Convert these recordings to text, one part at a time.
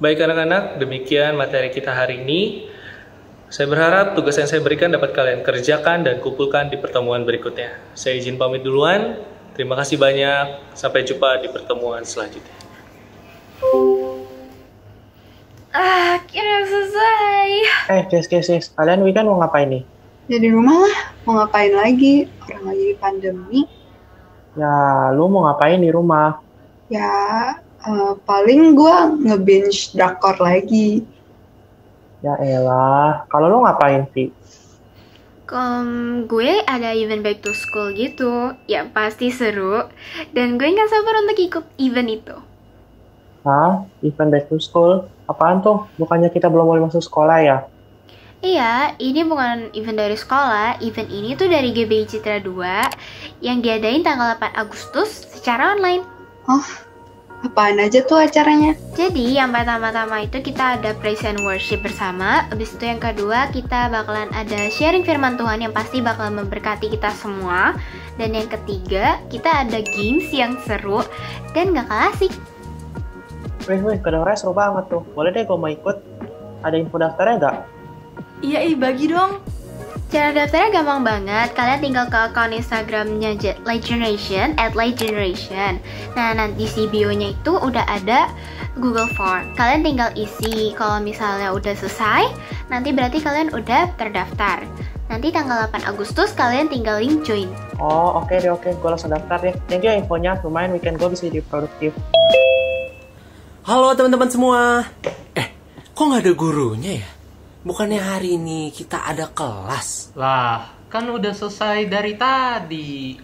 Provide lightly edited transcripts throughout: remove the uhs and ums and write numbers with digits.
Baik anak-anak, demikian materi kita hari ini. Saya berharap tugas yang saya berikan dapat kalian kerjakan dan kumpulkan di pertemuan berikutnya. Saya izin pamit duluan. Terima kasih banyak. Sampai jumpa di pertemuan selanjutnya. Akhirnya selesai. Guys, kalian weekend mau ngapain nih? Ya di rumah lah, mau ngapain lagi? Orang lagi pandemi. Ya, lu mau ngapain di rumah? Ya, paling gue nge-binge drakor lagi. Ya elah, kalau lu ngapain sih? Gue ada event back to school gitu. Ya pasti seru. Dan gue gak sabar untuk ikut event itu. Hah? Event back to school? Apaan tuh? Bukannya kita belum boleh masuk sekolah ya? Iya, ini bukan event dari sekolah. Event ini tuh dari GBI Citra 2 yang diadain tanggal 8 Agustus secara online. Oh, apaan aja tuh acaranya? Jadi yang pertama-tama itu kita ada praise and worship bersama. Habis itu yang kedua kita bakalan ada sharing firman Tuhan yang pasti bakalan memberkati kita semua. Dan yang ketiga kita ada games yang seru dan gak kalah asik. Wih, kedengerannya seru banget tuh. Boleh deh gue mau ikut. Ada info daftarnya nggak? Iya, bagi dong. Cara daftarnya gampang banget. Kalian tinggal ke akun Instagramnya Light Generation @lightgeneration. Nah, nanti di bio-nya itu udah ada Google Form. Kalian tinggal isi. Kalau misalnya udah selesai, nanti berarti kalian udah terdaftar. Nanti tanggal 8 Agustus kalian tinggal link join. Oh, oke deh. Gue langsung daftar deh. Thank you infonya. Lumayan weekend gue bisa jadi produktif. Halo teman-teman semua. Kok nggak ada gurunya ya? Bukannya hari ini kita ada kelas? Lah, kan udah selesai dari tadi.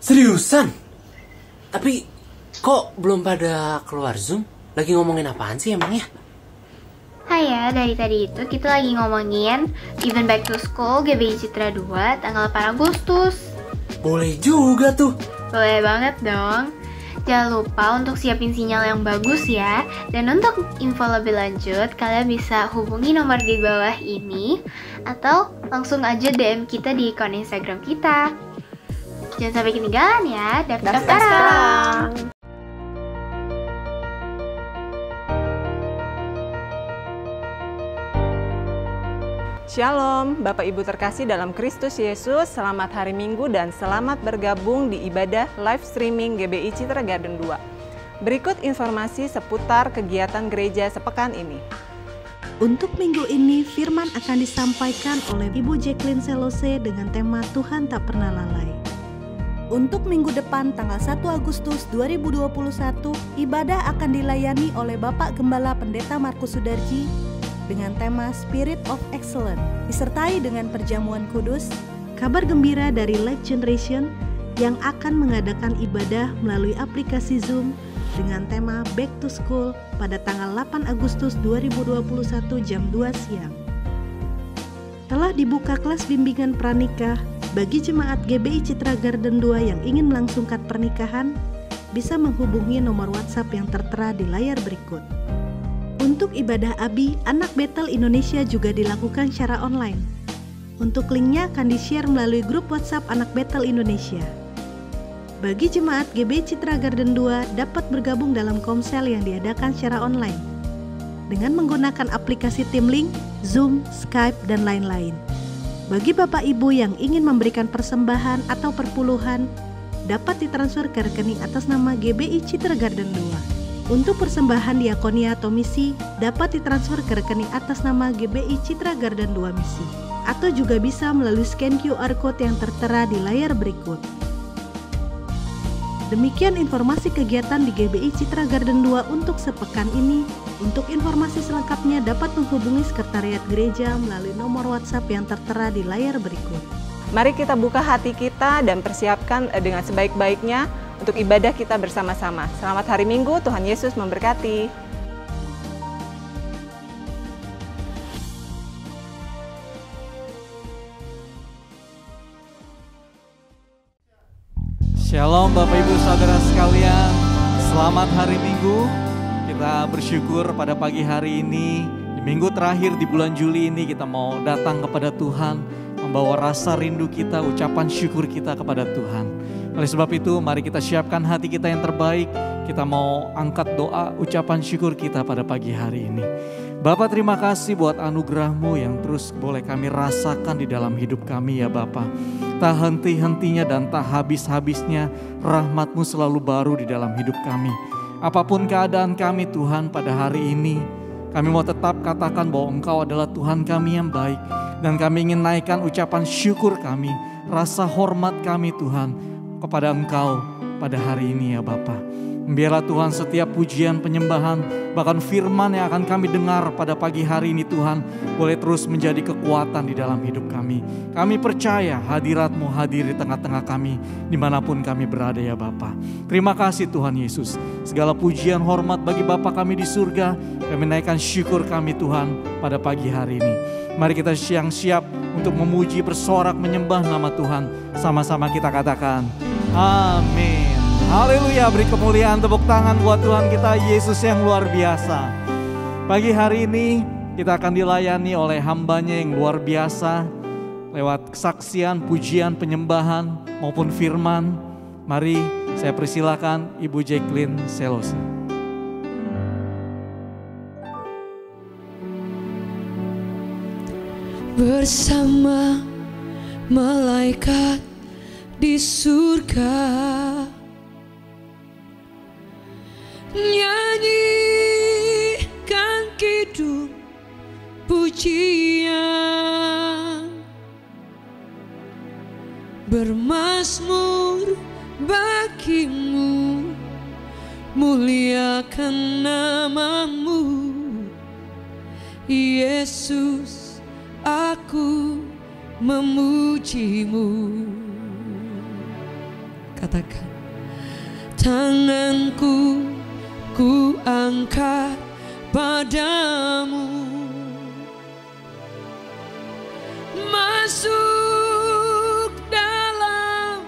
Seriusan? Tapi kok belum pada keluar Zoom? Lagi ngomongin apaan sih emangnya? Hai ya, dari tadi itu kita lagi ngomongin event back to school GBI Citra 2 tanggal 8 Agustus. Boleh juga tuh. Boleh banget dong. Jangan lupa untuk siapin sinyal yang bagus ya. Dan untuk info lebih lanjut, kalian bisa hubungi nomor di bawah ini atau langsung aja DM kita di akun Instagram kita. Jangan sampai ketinggalan ya, daftar sekarang. Shalom, Bapak Ibu terkasih dalam Kristus Yesus, selamat hari Minggu dan selamat bergabung di ibadah live streaming GBI Citra Garden 2. Berikut informasi seputar kegiatan gereja sepekan ini. Untuk minggu ini, firman akan disampaikan oleh Ibu Jacqueline Selose dengan tema Tuhan Tak Pernah Lalai. Untuk minggu depan tanggal 1 Agustus 2021, ibadah akan dilayani oleh Bapak Gembala Pendeta Markus Sudarji dengan tema Spirit of Excellence, disertai dengan perjamuan kudus, kabar gembira dari Light Generation yang akan mengadakan ibadah melalui aplikasi Zoom dengan tema Back to School pada tanggal 8 Agustus 2021 jam 2 siang. Telah dibuka kelas bimbingan pranikah bagi jemaat GBI Citra Garden 2 yang ingin melangsungkan pernikahan, bisa menghubungi nomor WhatsApp yang tertera di layar berikut. Untuk ibadah ABI, Anak Betel Indonesia juga dilakukan secara online. Untuk linknya akan di-share melalui grup WhatsApp Anak Betel Indonesia. Bagi jemaat GBI Citra Garden 2 dapat bergabung dalam komsel yang diadakan secara online dengan menggunakan aplikasi TeamLink, Zoom, Skype, dan lain-lain. Bagi Bapak Ibu yang ingin memberikan persembahan atau perpuluhan, dapat ditransfer ke rekening atas nama GBI Citra Garden 2. Untuk persembahan diakonia atau misi dapat ditransfer ke rekening atas nama GBI Citra Garden 2 Misi atau juga bisa melalui scan QR Code yang tertera di layar berikut. Demikian informasi kegiatan di GBI Citra Garden 2 untuk sepekan ini. Untuk informasi selengkapnya dapat menghubungi Sekretariat Gereja melalui nomor WhatsApp yang tertera di layar berikut. Mari kita buka hati kita dan persiapkan dengan sebaik-baiknya untuk ibadah kita bersama-sama. Selamat hari Minggu, Tuhan Yesus memberkati. Shalom Bapak Ibu Saudara sekalian, selamat hari Minggu. Kita bersyukur pada pagi hari ini, di minggu terakhir di bulan Juli ini kita mau datang kepada Tuhan, membawa rasa rindu kita, ucapan syukur kita kepada Tuhan. Oleh sebab itu mari kita siapkan hati kita yang terbaik. Kita mau angkat doa ucapan syukur kita pada pagi hari ini. Bapa, terima kasih buat anugerah-Mu yang terus boleh kami rasakan di dalam hidup kami ya Bapa. Tak henti-hentinya dan tak habis-habisnya rahmat-Mu selalu baru di dalam hidup kami. Apapun keadaan kami Tuhan pada hari ini, kami mau tetap katakan bahwa Engkau adalah Tuhan kami yang baik. Dan kami ingin naikkan ucapan syukur kami, rasa hormat kami Tuhan kepada Engkau pada hari ini ya Bapa. Biarlah Tuhan setiap pujian, penyembahan, bahkan firman yang akan kami dengar pada pagi hari ini Tuhan, boleh terus menjadi kekuatan di dalam hidup kami. Kami percaya hadirat-Mu hadir di tengah-tengah kami, dimanapun kami berada ya Bapa. Terima kasih Tuhan Yesus. Segala pujian, hormat bagi Bapa kami di surga. Kami naikkan syukur kami Tuhan pada pagi hari ini. Mari kita siap untuk memuji, bersorak, menyembah nama Tuhan. Sama-sama kita katakan, amin. Haleluya, beri kemuliaan, tepuk tangan buat Tuhan kita Yesus yang luar biasa. Pagi hari ini kita akan dilayani oleh hamba-Nya yang luar biasa. Lewat kesaksian, pujian, penyembahan maupun firman. Mari saya persilakan Ibu Jacqueline Selose. Bersama malaikat di surga, nyanyikan kidung pujian, bermazmur bagimu, muliakan namamu Yesus, aku memujimu. Katakan, tanganku ku angkat padamu, masuk dalam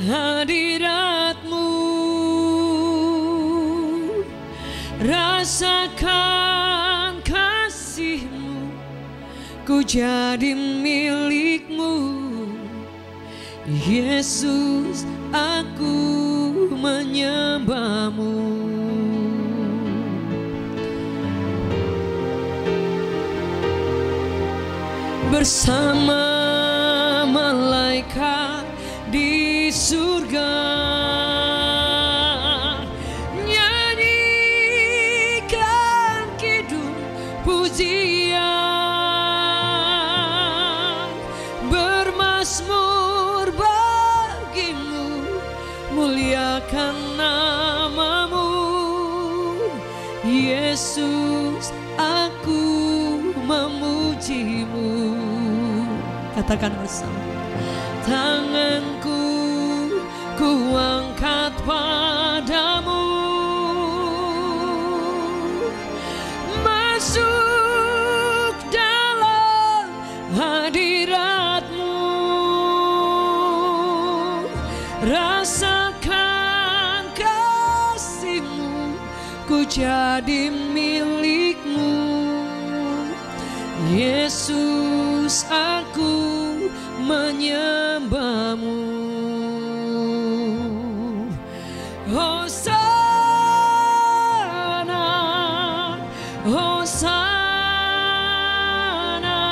hadirat-Mu, rasakan kasih-Mu, ku jadi milik-Mu Yesus, aku menyembah-Mu. Bersama malaikat di surga, nyanyikan kidung pujian, bermazmur bagimu, muliakan namamu Yesus, aku memujimu. Katakan bersama, tanganku ku angkat padamu, masuk dalam hadirat-Mu, rasakan kasih-Mu, ku jadi milik-Mu Yesus, aku menyembah-Mu. Hosana, Hosana,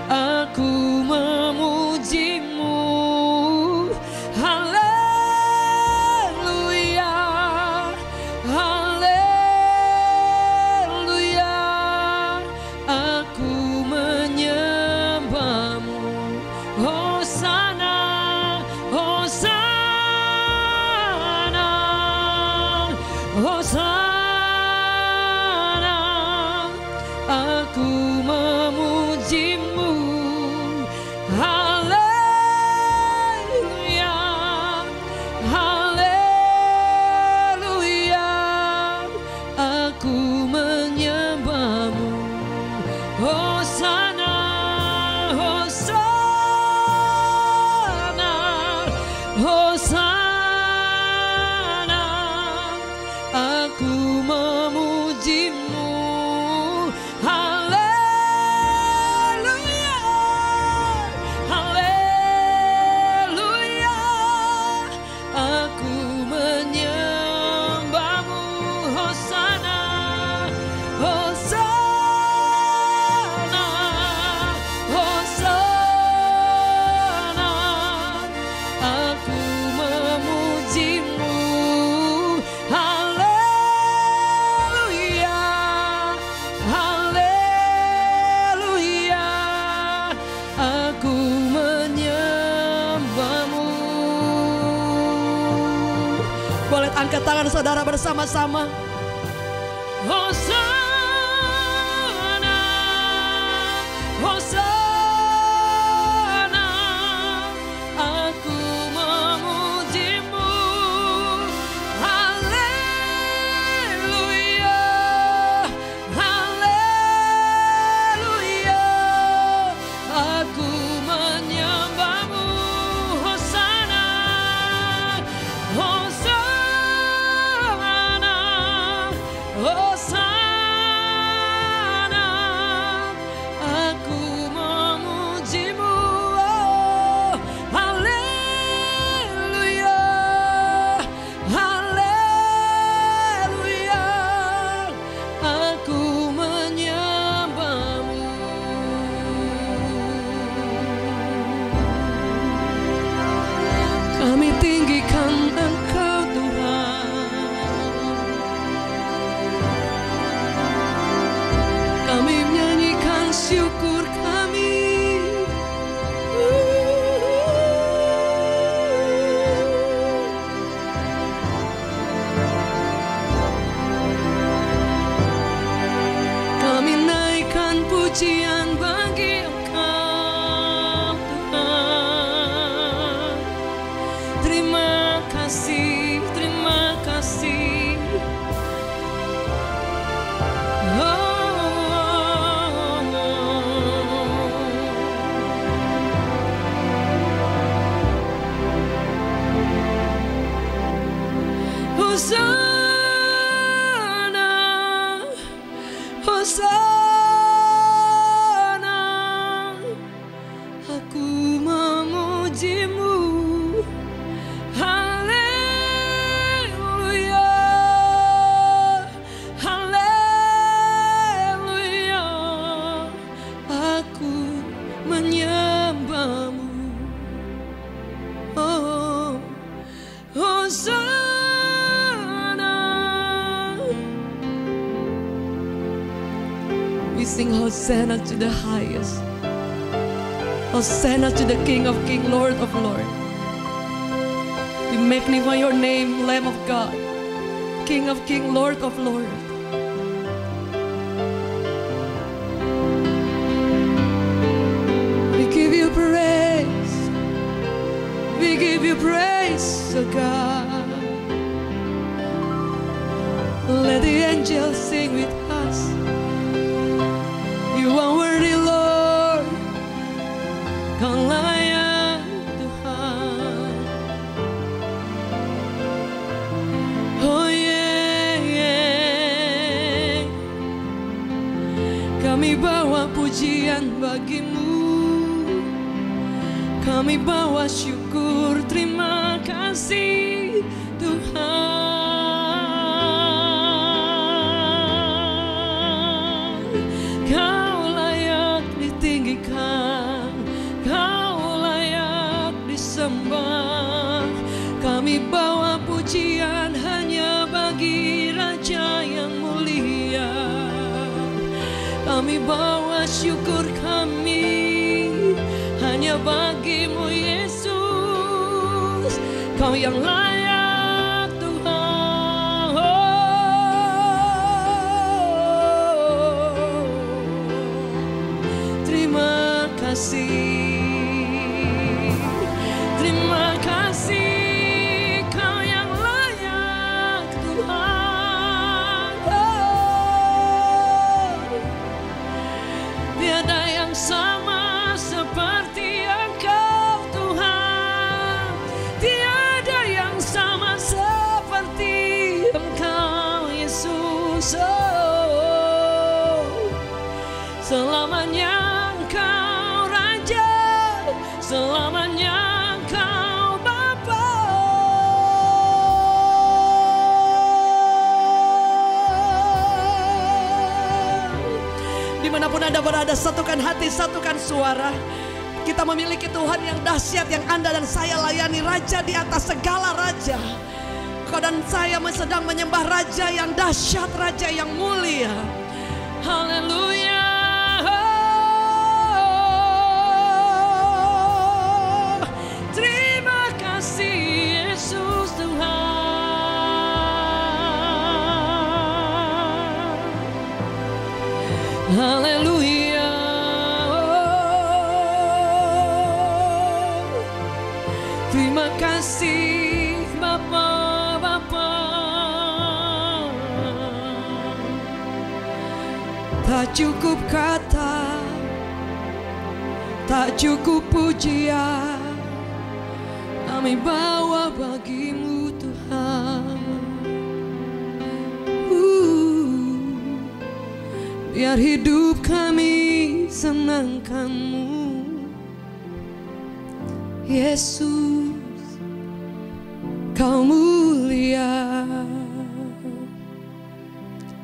aku memuji-Mu. Haleluya, haleluya, aku menyembah-Mu. Hosana, Hosana, Hosana, aku memuji-Mu. Haleluya, haleluya, aku menyembah-Mu. Hosana, Hosana, Hosana, aku memuji-Mu. Haleluya, haleluya, Angkat tangan saudara bersama-sama. Hosana, Hosana, aku memujimu. Haleluya, haleluya, aku menyembahmu. Hosana, Hosana, Hosana, aku memujimu. Oh, haleluya, haleluya, aku menyembahmu. Kami tinggikan Engkau Tuhan, kami menyanyikan syukur kami. Kami naikkan pujian bagi Engkau Tuhan. Terima kasih, terima kasih. Hosana, Hosana, aku memujimu. Haleluya, haleluya, aku menyembahmu. Oh, Hosana. We sing Hosanna to the highest. Hosanna to the King of Kings, Lord of Lords. We magnify your name, Lamb of God, King of Kings, Lord of Lords. We give you praise. We give you praise, oh God. Let the angels sing with us. You are worthy, Lord. Kau layak Tuhan. Oh yeah, yeah. Kami bawa pujian bagimu. Kami bawa syukur, terima kasih Tuhan. Kau layak ditinggikan, Kau layak disembah. Kami bawa pujian hanya bagi Raja yang mulia. Kami bawa syukur kami hanya bagimu Yesus. Kau yang layak Tuhan. Oh, terima kasih. Terima kasih, Kau yang layak Tuhan. Oh, tiada yang sama seperti Engkau Tuhan. Tiada yang sama seperti Engkau Yesus. Oh, selamanya Engkau Raja, selamanya Engkau Bapa. Dimanapun Anda berada, satukan hati, satukan suara. Kita memiliki Tuhan yang dahsyat, yang Anda dan saya layani, Raja di atas segala raja. Kau dan saya sedang menyembah Raja yang dahsyat, Raja yang mulia. Haleluya. Terima kasih Yesus Tuhan. Haleluya. Terima kasih Bapa. Tak cukup kata, tak cukup pujian, kami bawa bagimu Tuhan. Biar hidup kami senangkanmu, Yesus, Kau mulia.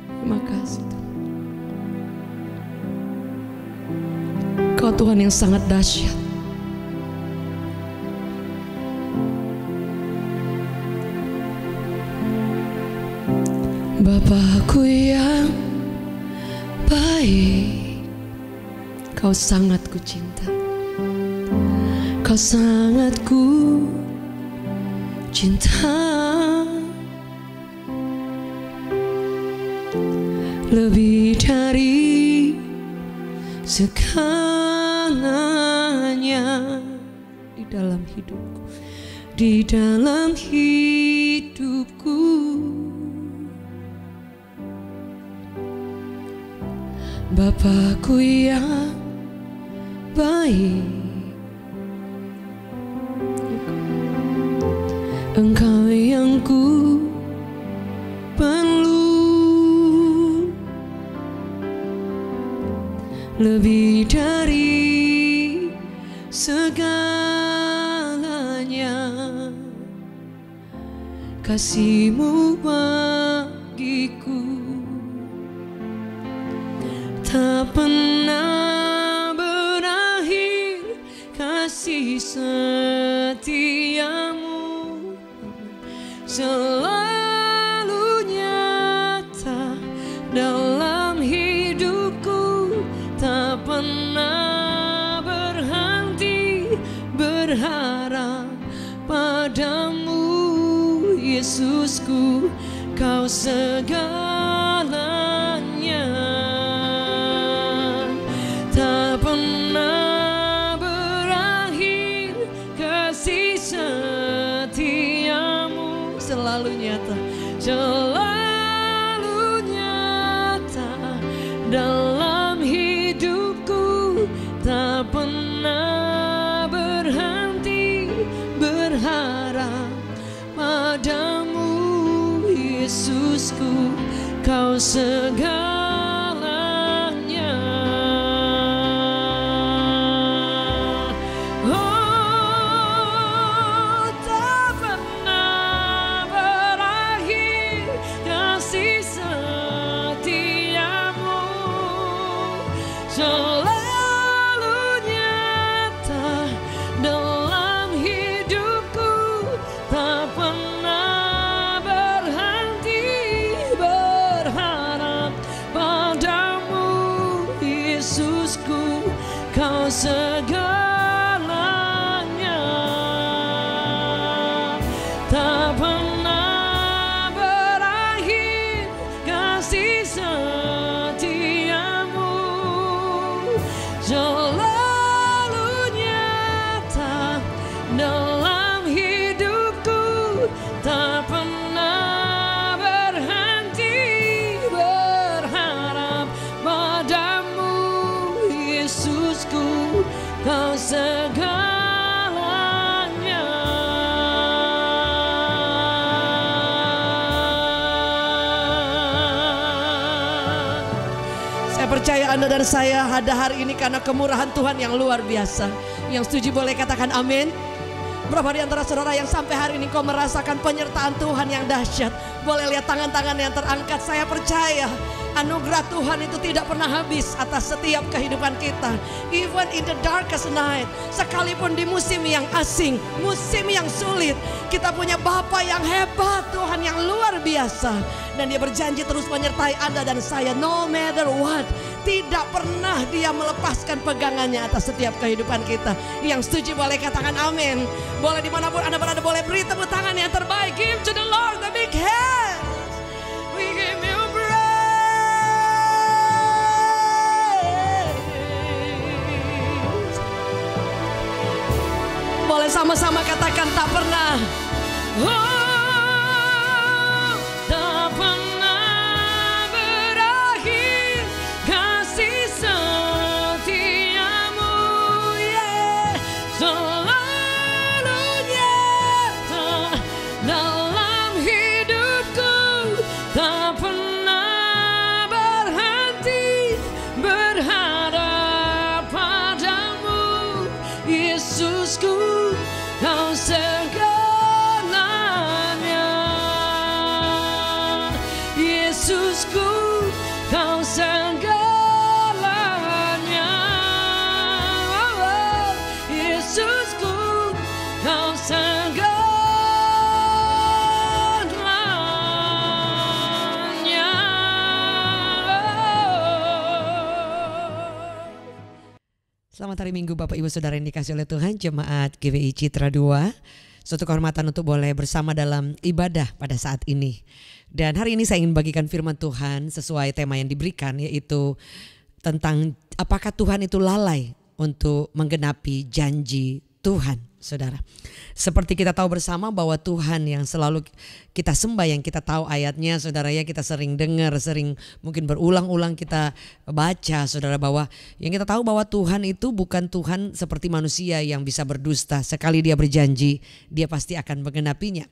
Terima kasih Tuhan. Kau Tuhan yang sangat dahsyat. Bapakku yang baik, Kau sangat ku cinta, Kau sangat ku cinta, lebih dari segalanya di dalam hidupku, di dalam hidupku. Bapakku yang baik, Engkau yang ku perlu, lebih dari segalanya, kasih-Mu bagiku tak pernah berakhir, kasih setiamu selalu nyata dalam hidupku, tak pernah berhenti berharap padamu, Yesusku, Kau segalanya. Tak pernah berakhir, kasih setiamu selalu nyata, selalu nyata dalam hidupku, tak pernah berhenti berharap padamu, Yesusku, Kau segalanya. Kau segalanya, tak pernah berakhir, kasih setiamu selalu nyata dalam hidupku, tak pernah berhenti berharap padamu, Yesusku, Kau segalanya. Saya percaya Anda dan saya ada hari ini karena kemurahan Tuhan yang luar biasa. Yang setuju boleh katakan amin. Berapa di antara saudara yang sampai hari ini kau merasakan penyertaan Tuhan yang dahsyat? Boleh lihat tangan-tangan yang terangkat. Saya percaya anugerah Tuhan itu tidak pernah habis atas setiap kehidupan kita. Even in the darkest night, sekalipun di musim yang asing, musim yang sulit, kita punya Bapa yang hebat, Tuhan yang luar biasa. Dan Dia berjanji terus menyertai Anda dan saya no matter what. Tidak pernah Dia melepaskan pegangannya atas setiap kehidupan kita. Yang setuju boleh katakan amin. Boleh dimanapun Anda berada, boleh beri tepuk tangan yang terbaik. Give to the Lord the big hands. We give you praise. Boleh sama-sama katakan tak pernah. Tak pernah berakhir kasih setiamu, yeah. Selalu nyata dalam hidupku, tak pernah berhenti berharap padamu, Yesusku, kau segalanya. Yesusku, kau segalanya. Oh, Yesusku, kau segalanya. Selamat hari Minggu Bapak Ibu Saudara yang dikasihi oleh Tuhan, Jemaat GBI Citra 2. Suatu kehormatan untuk boleh bersama dalam ibadah pada saat ini. Dan hari ini saya ingin bagikan firman Tuhan sesuai tema yang diberikan, yaitu tentang apakah Tuhan itu lalai untuk menggenapi janji Tuhan, saudara. Seperti kita tahu bersama bahwa Tuhan yang selalu kita sembah, yang kita tahu ayatnya, saudara ya, kita sering dengar, sering mungkin berulang-ulang kita baca, saudara, bahwa yang kita tahu bahwa Tuhan itu bukan Tuhan seperti manusia yang bisa berdusta. Sekali dia berjanji, dia pasti akan menggenapinya.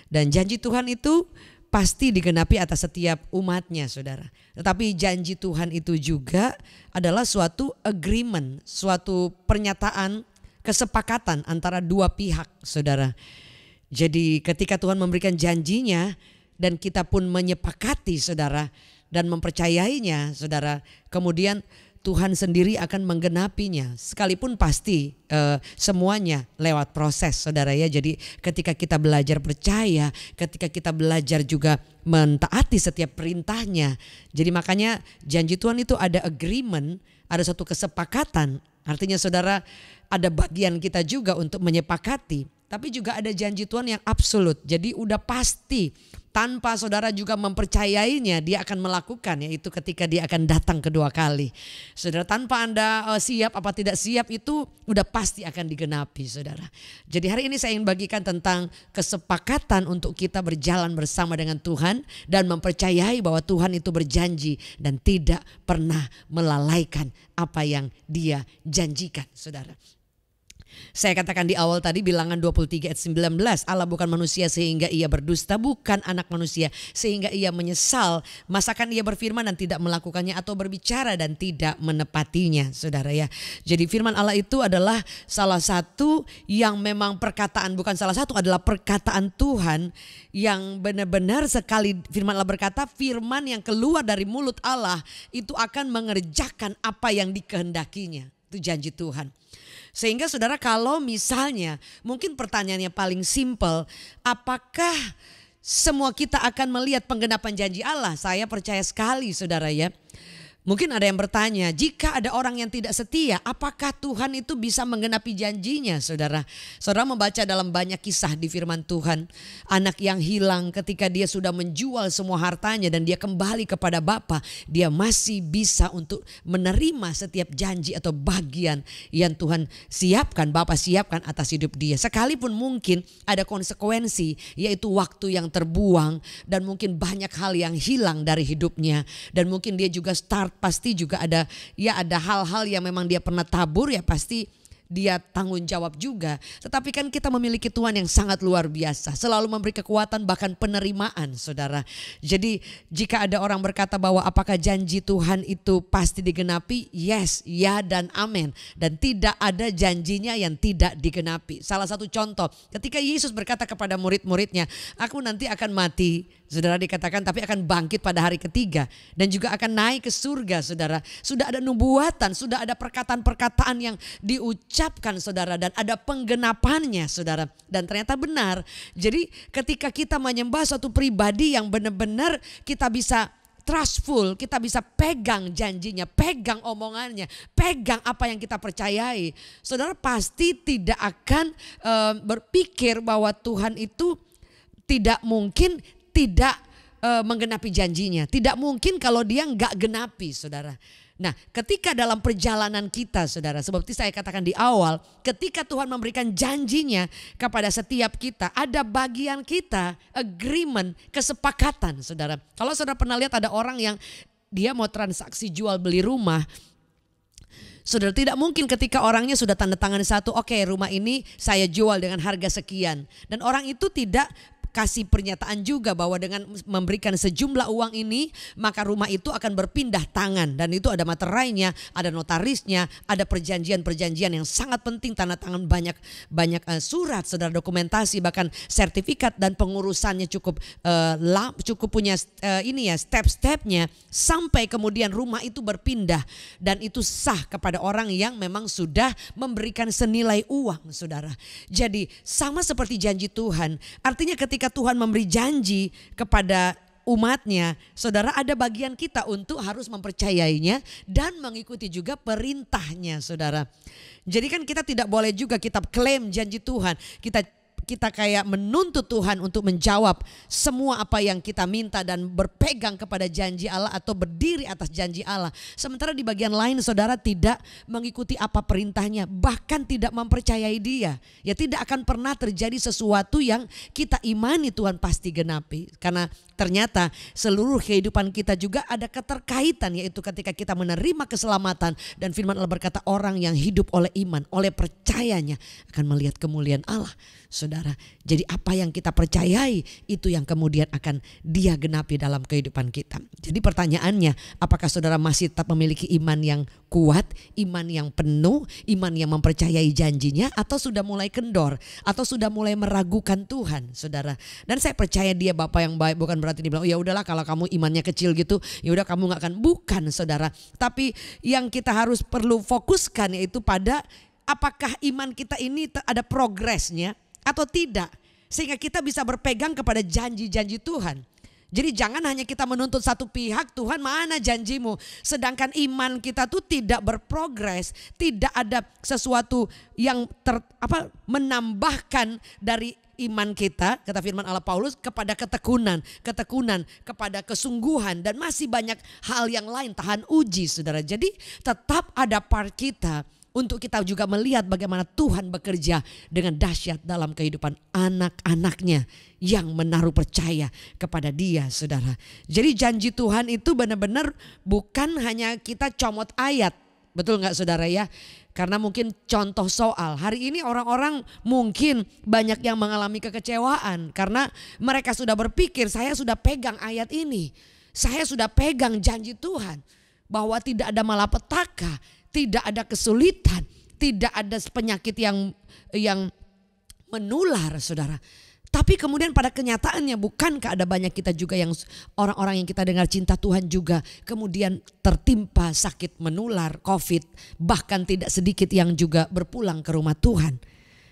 Dan janji Tuhan itu pasti digenapi atas setiap umatnya, saudara. Tetapi janji Tuhan itu juga adalah suatu agreement, suatu pernyataan kesepakatan antara dua pihak, saudara. Jadi ketika Tuhan memberikan janjinya dan kita pun menyepakati, saudara, dan mempercayainya, saudara, kemudian Tuhan sendiri akan menggenapinya. Sekalipun pasti semuanya lewat proses, saudara ya. Jadi ketika kita belajar percaya, ketika kita belajar juga mentaati setiap perintahnya. Jadi makanya janji Tuhan itu ada agreement, ada satu kesepakatan. Artinya saudara, ada bagian kita juga untuk menyepakati. Tapi juga ada janji Tuhan yang absolut. Jadi udah pasti, tanpa saudara juga mempercayainya, dia akan melakukan, yaitu ketika dia akan datang kedua kali. Saudara, tanpa Anda siap apa tidak siap, itu udah pasti akan digenapi, saudara. Jadi hari ini saya ingin bagikan tentang kesepakatan untuk kita berjalan bersama dengan Tuhan dan mempercayai bahwa Tuhan itu berjanji dan tidak pernah melalaikan apa yang dia janjikan, saudara. Saya katakan di awal tadi, Bilangan 23 ayat 19, Allah bukan manusia sehingga ia berdusta, bukan anak manusia sehingga ia menyesal. Masakan ia berfirman dan tidak melakukannya, atau berbicara dan tidak menepatinya, saudara ya. Jadi firman Allah itu adalah salah satu yang memang perkataan, bukan salah satu, adalah perkataan Tuhan yang benar-benar sekali firman Allah berkata, firman yang keluar dari mulut Allah itu akan mengerjakan apa yang dikehendakinya. Itu janji Tuhan. Sehingga saudara, kalau misalnya mungkin pertanyaannya paling simpel, apakah semua kita akan melihat penggenapan janji Allah? Saya percaya sekali, saudara ya. Mungkin ada yang bertanya, jika ada orang yang tidak setia, apakah Tuhan itu bisa menggenapi janjinya, saudara? Saudara membaca dalam banyak kisah di firman Tuhan. Anak yang hilang ketika dia sudah menjual semua hartanya dan dia kembali kepada Bapa, dia masih bisa untuk menerima setiap janji atau bagian yang Tuhan siapkan, Bapa siapkan atas hidup dia. Sekalipun mungkin ada konsekuensi, yaitu waktu yang terbuang dan mungkin banyak hal yang hilang dari hidupnya. Dan mungkin dia juga pasti juga ada hal-hal yang memang dia pernah tabur, ya pasti dia tanggung jawab juga. Tetapi kan kita memiliki Tuhan yang sangat luar biasa, selalu memberi kekuatan bahkan penerimaan, saudara. Jadi jika ada orang berkata bahwa apakah janji Tuhan itu pasti digenapi? Yes, ya dan amin. Dan tidak ada janjinya yang tidak digenapi. Salah satu contoh, ketika Yesus berkata kepada murid-muridnya, aku nanti akan mati, saudara, dikatakan tapi akan bangkit pada hari ketiga dan juga akan naik ke surga, saudara. Sudah ada nubuatan, sudah ada perkataan-perkataan yang diucapkan, saudara, dan ada penggenapannya, saudara. Dan ternyata benar. Jadi ketika kita menyembah suatu pribadi yang benar-benar kita bisa trustful, kita bisa pegang janjinya, pegang omongannya, pegang apa yang kita percayai, saudara, pasti tidak akan berpikir bahwa Tuhan itu tidak mungkin tidak menggenapi janjinya. Tidak mungkin kalau dia nggak genapi, saudara. Nah, ketika dalam perjalanan kita, saudara, seperti saya katakan di awal, ketika Tuhan memberikan janjinya kepada setiap kita, ada bagian kita, agreement, kesepakatan, saudara. Kalau saudara pernah lihat ada orang yang dia mau transaksi jual beli rumah, saudara, tidak mungkin ketika orangnya sudah tanda tangan satu, oke, rumah ini saya jual dengan harga sekian. Dan orang itu tidak kasih pernyataan juga bahwa dengan memberikan sejumlah uang ini maka rumah itu akan berpindah tangan, dan itu ada materainya, ada notarisnya, ada perjanjian-perjanjian yang sangat penting, tanda tangan banyak surat, saudara, dokumentasi, bahkan sertifikat, dan pengurusannya cukup punya step-stepnya sampai kemudian rumah itu berpindah dan itu sah kepada orang yang memang sudah memberikan senilai uang, saudara. Jadi sama seperti janji Tuhan, artinya ketika Tuhan memberi janji kepada umatnya, saudara, ada bagian kita untuk harus mempercayainya dan mengikuti juga perintahnya, saudara. Jadi kan kita tidak boleh juga kita klaim janji Tuhan, kita kayak menuntut Tuhan untuk menjawab semua apa yang kita minta dan berpegang kepada janji Allah atau berdiri atas janji Allah. Sementara di bagian lain saudara tidak mengikuti apa perintahnya, bahkan tidak mempercayai dia. Ya tidak akan pernah terjadi sesuatu yang kita imani Tuhan pasti genapi. Karena ternyata seluruh kehidupan kita juga ada keterkaitan, yaitu ketika kita menerima keselamatan. Dan firman Allah berkata orang yang hidup oleh iman, oleh percayanya akan melihat kemuliaan Allah. Saudara, jadi apa yang kita percayai itu yang kemudian akan dia genapi dalam kehidupan kita. Jadi pertanyaannya, apakah saudara masih tetap memiliki iman yang kuat, iman yang penuh, iman yang mempercayai janjinya, atau sudah mulai kendor, atau sudah mulai meragukan Tuhan, saudara? Dan saya percaya dia Bapak yang baik, bukan berarti dibilang, oh ya udahlah kalau kamu imannya kecil gitu, ya udah kamu nggak akan, bukan, saudara. Tapi yang kita harus perlu fokuskan yaitu pada apakah iman kita ini ada progresnya atau tidak, sehingga kita bisa berpegang kepada janji-janji Tuhan. Jadi jangan hanya kita menuntut satu pihak, Tuhan mana janjimu, sedangkan iman kita tuh tidak berprogres, tidak ada sesuatu yang menambahkan dari iman kita, kata firman Allah Paulus, kepada ketekunan, kepada kesungguhan, dan masih banyak hal yang lain, tahan uji, saudara. Jadi tetap ada part kita untuk kita juga melihat bagaimana Tuhan bekerja dengan dahsyat dalam kehidupan anak-anaknya yang menaruh percaya kepada dia, saudara. Jadi janji Tuhan itu benar-benar bukan hanya kita comot ayat. Betul nggak, saudara ya? Karena mungkin contoh soal, hari ini orang-orang mungkin banyak yang mengalami kekecewaan. Karena mereka sudah berpikir, saya sudah pegang ayat ini. Saya sudah pegang janji Tuhan. Bahwa tidak ada malapetaka, tidak ada kesulitan, tidak ada penyakit yang menular, saudara. Tapi kemudian pada kenyataannya, bukankah ada banyak kita juga yang orang-orang yang kita dengar cinta Tuhan juga kemudian tertimpa sakit menular, COVID, bahkan tidak sedikit yang juga berpulang ke rumah Tuhan.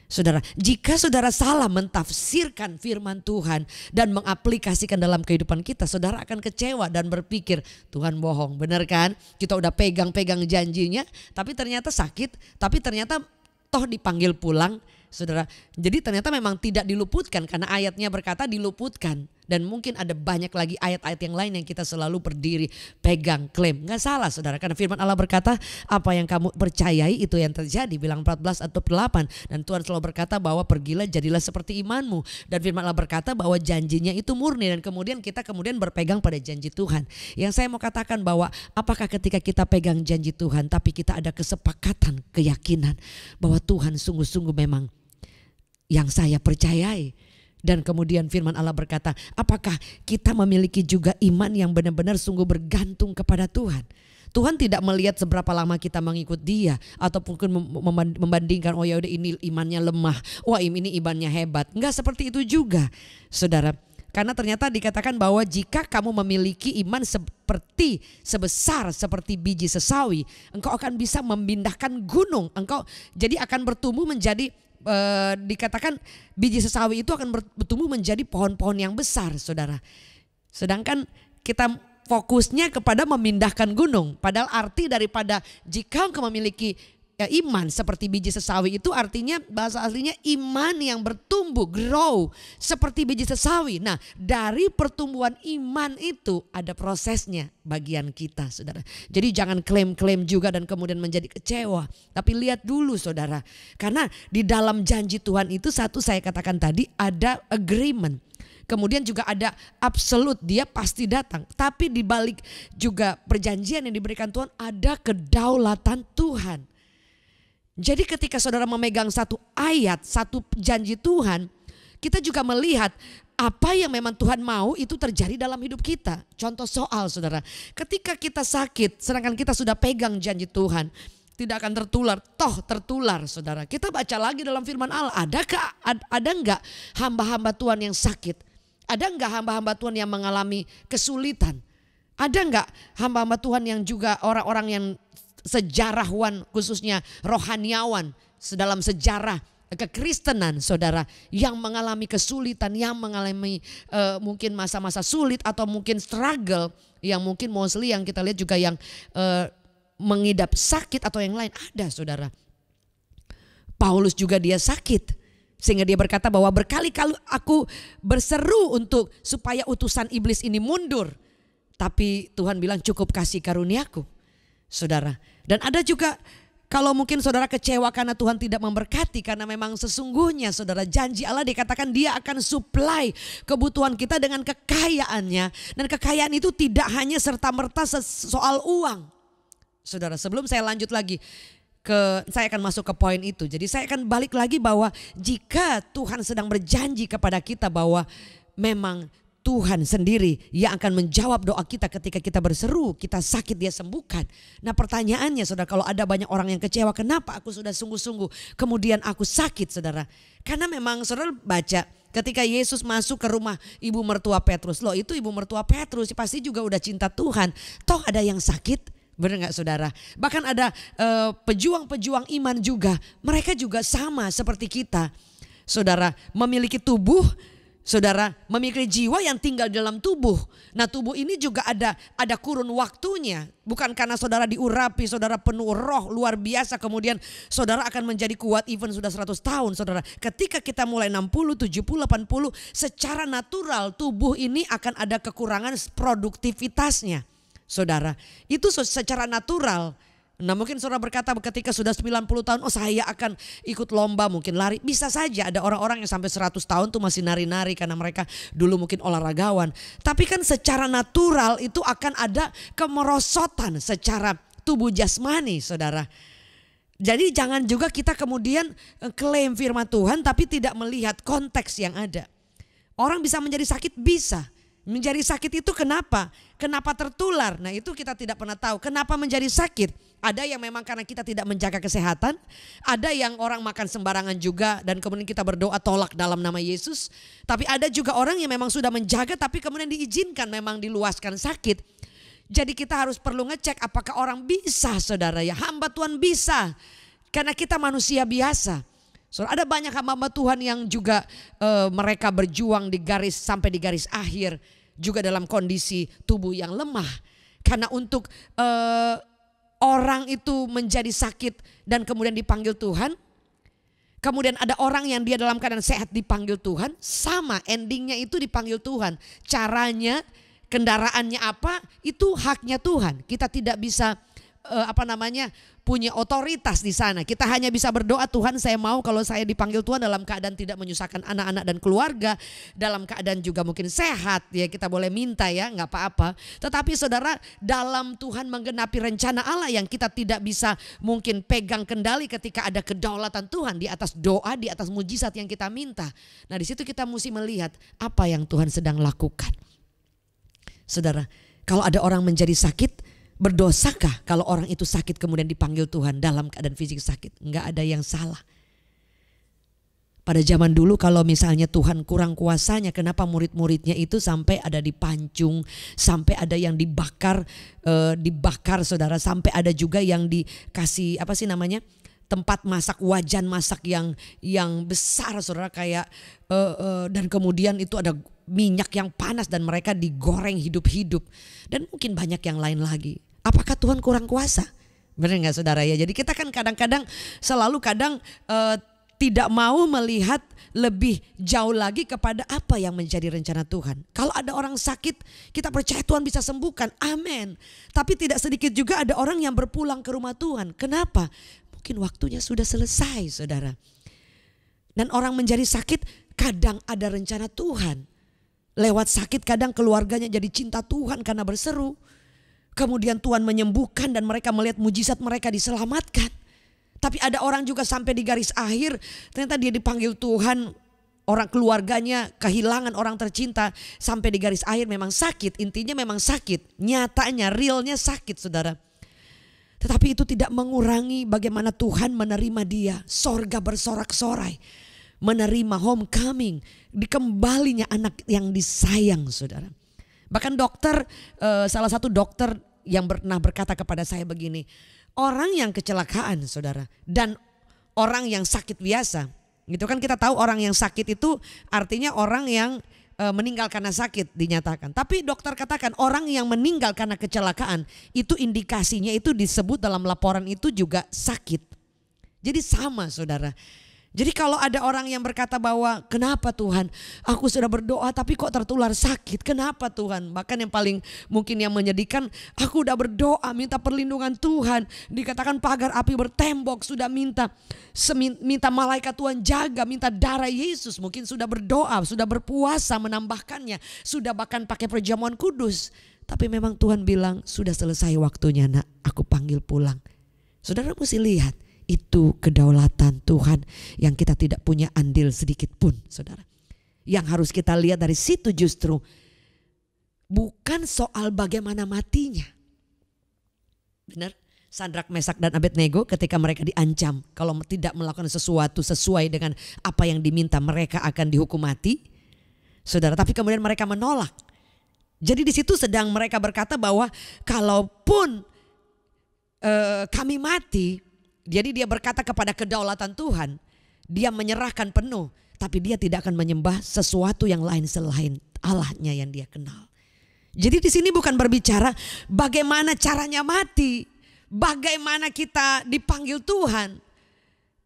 Saudara, jika saudara salah mentafsirkan firman Tuhan dan mengaplikasikan dalam kehidupan kita, saudara akan kecewa dan berpikir Tuhan bohong, benar kan? Kita udah pegang-pegang janjinya, tapi ternyata sakit, tapi ternyata toh dipanggil pulang, saudara. Jadi ternyata memang tidak diluputkan karena ayatnya berkata diluputkan. Dan mungkin ada banyak lagi ayat-ayat yang lain yang kita selalu berdiri, pegang, klaim. Gak salah, saudara, karena firman Allah berkata apa yang kamu percayai itu yang terjadi. Bilang 14 atau 8. Dan Tuhan selalu berkata bahwa pergilah jadilah seperti imanmu. Dan firman Allah berkata bahwa janjinya itu murni. Dan kemudian kita berpegang pada janji Tuhan. Yang saya mau katakan bahwa apakah ketika kita pegang janji Tuhan tapi kita ada kesepakatan, keyakinan bahwa Tuhan sungguh-sungguh memang yang saya percayai. Dan kemudian firman Allah berkata, apakah kita memiliki juga iman yang benar-benar sungguh bergantung kepada Tuhan? Tuhan tidak melihat seberapa lama kita mengikut dia ataupun membandingkan, oh ya udah ini imannya lemah, wah ini imannya hebat. Enggak seperti itu juga, saudara. Karena ternyata dikatakan bahwa jika kamu memiliki iman sebesar seperti biji sesawi, engkau akan bisa memindahkan gunung. Engkau jadi akan bertumbuh menjadi dikatakan biji sesawi itu akan bertumbuh menjadi pohon-pohon yang besar, saudara. Sedangkan kita fokusnya kepada memindahkan gunung. Padahal arti daripada jika engkau memiliki iman seperti biji sesawi itu artinya bahasa aslinya iman yang bertumbuh, grow seperti biji sesawi. Nah, dari pertumbuhan iman itu ada prosesnya bagian kita, saudara. Jadi jangan klaim-klaim juga dan kemudian menjadi kecewa. Tapi lihat dulu, saudara. Karena di dalam janji Tuhan itu satu saya katakan tadi ada agreement. Kemudian juga ada absolute, dia pasti datang. Tapi di balik juga perjanjian yang diberikan Tuhan ada kedaulatan Tuhan. Jadi ketika saudara memegang satu ayat, satu janji Tuhan, kita juga melihat apa yang memang Tuhan mau itu terjadi dalam hidup kita. Contoh soal, saudara, ketika kita sakit sedangkan kita sudah pegang janji Tuhan, tidak akan tertular, toh tertular, saudara. Kita baca lagi dalam firman Allah, ada enggak hamba-hamba Tuhan yang sakit? Ada enggak hamba-hamba Tuhan yang mengalami kesulitan? Ada enggak hamba-hamba Tuhan yang juga orang-orang yang sejarawan, khususnya rohaniawan dalam sejarah kekristenan, saudara, yang mengalami kesulitan, yang mengalami mungkin masa-masa sulit atau mungkin struggle, yang mungkin mostly yang kita lihat juga yang mengidap sakit atau yang lain, ada, saudara. Paulus juga dia sakit. Sehingga dia berkata bahwa berkali-kali aku berseru untuk supaya utusan iblis ini mundur. Tapi Tuhan bilang cukup kasih karuniaku, saudara. Dan ada juga kalau mungkin saudara kecewa karena Tuhan tidak memberkati. Karena memang sesungguhnya, saudara, janji Allah dikatakan dia akan supply kebutuhan kita dengan kekayaannya. Dan kekayaan itu tidak hanya serta-merta soal uang. Saudara, sebelum saya lanjut lagi, saya akan masuk ke poin itu. Jadi saya akan balik lagi bahwa jika Tuhan sedang berjanji kepada kita bahwa memang Tuhan sendiri yang akan menjawab doa kita ketika kita berseru, kita sakit dia sembuhkan. Nah pertanyaannya, saudara, kalau ada banyak orang yang kecewa, kenapa aku sudah sungguh-sungguh kemudian aku sakit, saudara? Karena memang saudara baca ketika Yesus masuk ke rumah ibu mertua Petrus, loh itu ibu mertua Petrus pasti juga udah cinta Tuhan. Toh ada yang sakit. Benar gak, saudara? Bahkan ada pejuang-pejuang iman juga. Mereka juga sama seperti kita, saudara, memiliki tubuh, saudara, memiliki jiwa yang tinggal dalam tubuh. Nah tubuh ini juga ada kurun waktunya. Bukan karena saudara diurapi, saudara penuh roh luar biasa, kemudian saudara akan menjadi kuat even sudah 100 tahun, saudara. Ketika kita mulai 60, 70, 80, secara natural tubuh ini akan ada kekurangan produktivitasnya. Saudara, itu secara natural. Nah mungkin saudara berkata ketika sudah 90 tahun, oh saya akan ikut lomba, mungkin lari. Bisa saja ada orang-orang yang sampai 100 tahun tuh masih nari-nari karena mereka dulu mungkin olahragawan. Tapi kan secara natural itu akan ada kemerosotan secara tubuh jasmani, saudara. Jadi jangan juga kita kemudian klaim firman Tuhan tapi tidak melihat konteks yang ada. Orang bisa menjadi sakit, bisa. Menjadi sakit itu kenapa? Kenapa tertular? Nah itu kita tidak pernah tahu. Kenapa menjadi sakit? Ada yang memang karena kita tidak menjaga kesehatan. Ada yang orang makan sembarangan juga dan kemudian kita berdoa tolak dalam nama Yesus. Tapi ada juga orang yang memang sudah menjaga tapi kemudian diizinkan memang diluaskan sakit. Jadi kita harus perlu ngecek apakah orang bisa, saudara, ya, hamba Tuhan bisa. Karena kita manusia biasa. So, ada banyak hamba Tuhan yang juga mereka berjuang sampai di garis akhir juga dalam kondisi tubuh yang lemah. Karena untuk orang itu menjadi sakit dan kemudian dipanggil Tuhan, kemudian ada orang yang dia dalam keadaan sehat dipanggil Tuhan, sama endingnya itu dipanggil Tuhan. Caranya, kendaraannya apa, itu haknya Tuhan. Kita tidak bisa punya otoritas di sana. Kita hanya bisa berdoa, Tuhan saya mau kalau saya dipanggil Tuhan dalam keadaan tidak menyusahkan anak-anak dan keluarga, dalam keadaan juga mungkin sehat, ya kita boleh minta ya, nggak apa-apa. Tetapi saudara, dalam Tuhan menggenapi rencana Allah yang kita tidak bisa mungkin pegang kendali ketika ada kedaulatan Tuhan di atas doa, di atas mujizat yang kita minta. Nah di situ kita mesti melihat apa yang Tuhan sedang lakukan. Saudara, kalau ada orang menjadi sakit, berdosakah kalau orang itu sakit kemudian dipanggil Tuhan dalam keadaan fisik sakit? Enggak ada yang salah. Pada zaman dulu kalau misalnya Tuhan kurang kuasanya, kenapa murid-muridnya itu sampai ada dipancung, sampai ada yang dibakar saudara, sampai ada juga yang dikasih tempat masak, wajan masak yang besar, saudara, kayak dan kemudian itu ada minyak yang panas dan mereka digoreng hidup-hidup dan mungkin banyak yang lain lagi. Apakah Tuhan kurang kuasa? Benar nggak saudara ya? Jadi kita kan kadang-kadang tidak mau melihat lebih jauh lagi kepada apa yang menjadi rencana Tuhan. Kalau ada orang sakit, kita percaya Tuhan bisa sembuhkan. Amin. Tapi tidak sedikit juga ada orang yang berpulang ke rumah Tuhan. Kenapa? Mungkin waktunya sudah selesai, saudara. Dan orang menjadi sakit, kadang ada rencana Tuhan. Lewat sakit kadang keluarganya jadi cinta Tuhan karena berseru. Kemudian Tuhan menyembuhkan dan mereka melihat mujizat, mereka diselamatkan. Tapi ada orang juga sampai di garis akhir, ternyata dia dipanggil Tuhan, orang keluarganya kehilangan orang tercinta, sampai di garis akhir memang sakit, intinya memang sakit, nyatanya realnya sakit saudara. Tetapi itu tidak mengurangi bagaimana Tuhan menerima dia, sorga bersorak-sorai, menerima homecoming, dikembalinya anak yang disayang saudara. Bahkan dokter, salah satu dokter yang pernah berkata kepada saya begini, orang yang kecelakaan saudara dan orang yang sakit biasa, gitu kan kita tahu orang yang sakit itu artinya orang yang meninggal karena sakit dinyatakan. Tapi dokter katakan orang yang meninggal karena kecelakaan itu indikasinya itu disebut dalam laporan itu juga sakit. Jadi sama saudara. Jadi kalau ada orang yang berkata bahwa kenapa Tuhan aku sudah berdoa tapi kok tertular sakit, kenapa Tuhan? Bahkan yang paling mungkin yang menyedihkan, aku udah berdoa minta perlindungan Tuhan, dikatakan pagar api bertembok, sudah minta malaikat Tuhan jaga, minta darah Yesus, mungkin sudah berdoa, sudah berpuasa menambahkannya, sudah bahkan pakai perjamuan kudus. Tapi memang Tuhan bilang sudah selesai waktunya nak, aku panggil pulang. Saudara mesti lihat. Itu kedaulatan Tuhan yang kita tidak punya andil sedikit pun saudara. Yang harus kita lihat dari situ justru bukan soal bagaimana matinya. Benar? Sadrak, Mesak dan Abednego ketika mereka diancam kalau tidak melakukan sesuatu sesuai dengan apa yang diminta mereka akan dihukum mati. Saudara, tapi kemudian mereka menolak. Jadi di situ sedang mereka berkata bahwa kalaupun kami mati, jadi dia berkata kepada kedaulatan Tuhan, dia menyerahkan penuh, tapi dia tidak akan menyembah sesuatu yang lain selain Allahnya yang dia kenal. Jadi di sini bukan berbicara bagaimana caranya mati, bagaimana kita dipanggil Tuhan,